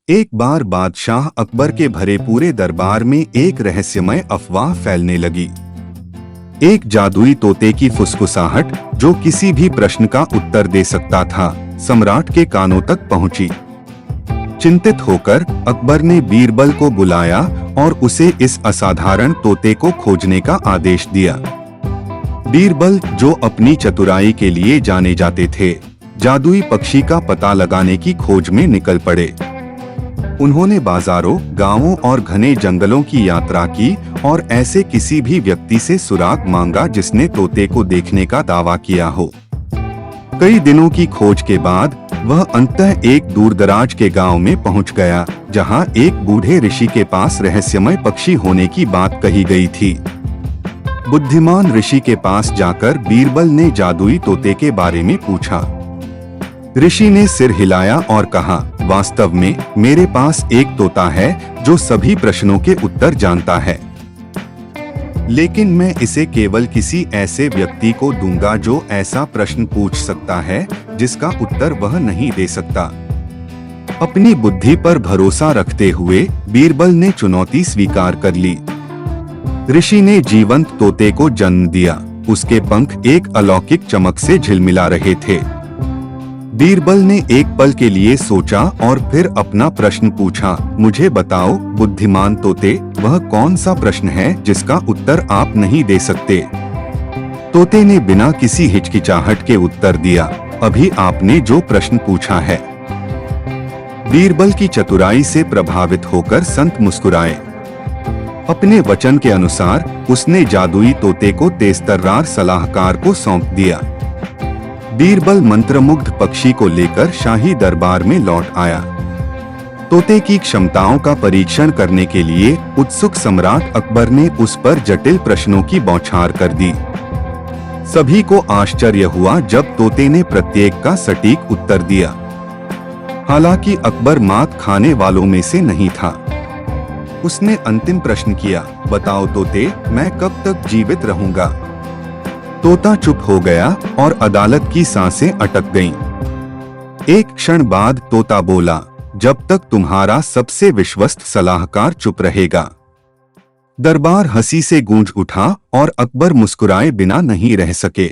एक बार बादशाह अकबर के भरे पूरे दरबार में एक रहस्यमय अफवाह फैलने लगी। एक जादुई तोते की फुसफुसाहट जो किसी भी प्रश्न का उत्तर दे सकता था, सम्राट के कानों तक पहुंची। चिंतित होकर अकबर ने बीरबल को बुलाया और उसे इस असाधारण तोते को खोजने का आदेश दिया। बीरबल, जो अपनी चतुराई के लिए जाने जाते थे, जादुई पक्षी का पता लगाने की खोज में निकल पड़े। उन्होंने बाजारों, गांवों और घने जंगलों की यात्रा की और ऐसे किसी भी व्यक्ति से सुराग मांगा जिसने तोते को देखने का दावा किया हो। कई दिनों की खोज के बाद वह अंततः एक दूरदराज के गांव में पहुंच गया, जहां एक बूढ़े ऋषि के पास रहस्यमय पक्षी होने की बात कही गई थी। बुद्धिमान ऋषि के पास जाकर बीरबल ने जादुई तोते के बारे में पूछा। ऋषि ने सिर हिलाया और कहा, वास्तव में मेरे पास एक तोता है जो सभी प्रश्नों के उत्तर जानता है, लेकिन मैं इसे केवल किसी ऐसे व्यक्ति को दूंगा जो ऐसा प्रश्न पूछ सकता है जिसका उत्तर वह नहीं दे सकता। अपनी बुद्धि पर भरोसा रखते हुए बीरबल ने चुनौती स्वीकार कर ली। ऋषि ने जीवंत तोते को जन्म दिया। उसके पंख एक अलौकिक चमक से झिलमिला रहे थे। बीरबल ने एक पल के लिए सोचा और फिर अपना प्रश्न पूछा, मुझे बताओ बुद्धिमान तोते, वह कौन सा प्रश्न है जिसका उत्तर आप नहीं दे सकते? तोते ने बिना किसी हिचकिचाहट के उत्तर दिया, अभी आपने जो प्रश्न पूछा है। बीरबल की चतुराई से प्रभावित होकर संत मुस्कुराए। अपने वचन के अनुसार उसने जादुई तोते को तेजतर्रार सलाहकार को सौंप दिया। बीरबल मंत्रमुग्ध पक्षी को लेकर शाही दरबार में लौट आया। तोते की क्षमताओं का परीक्षण करने के लिए उत्सुक सम्राट अकबर ने उस पर जटिल प्रश्नों की बौछार कर दी। सभी को आश्चर्य हुआ जब तोते ने प्रत्येक का सटीक उत्तर दिया। हालांकि अकबर मात खाने वालों में से नहीं था। उसने अंतिम प्रश्न किया, बताओ तोते, मैं कब तक जीवित रहूंगा? तोता चुप हो गया और अदालत की सांसें अटक गईं। एक क्षण बाद तोता बोला, जब तक तुम्हारा सबसे विश्वस्त सलाहकार चुप रहेगा। दरबार हंसी से गूंज उठा और अकबर मुस्कुराए बिना नहीं रह सके।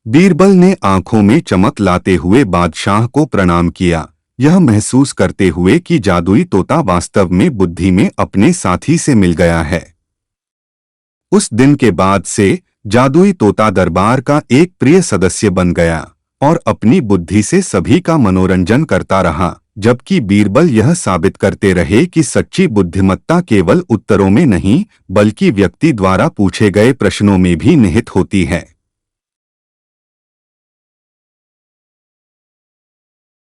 बीरबल ने आंखों में चमक लाते हुए बादशाह को प्रणाम किया, यह महसूस करते हुए कि जादुई तोता वास्तव में बुद्धि में अपने साथी से मिल गया है। उस दिन के बाद से जादुई तोता दरबार का एक प्रिय सदस्य बन गया और अपनी बुद्धि से सभी का मनोरंजन करता रहा, जबकि बीरबल यह साबित करते रहे कि सच्ची बुद्धिमत्ता केवल उत्तरों में नहीं, बल्कि व्यक्ति द्वारा पूछे गए प्रश्नों में भी निहित होती है।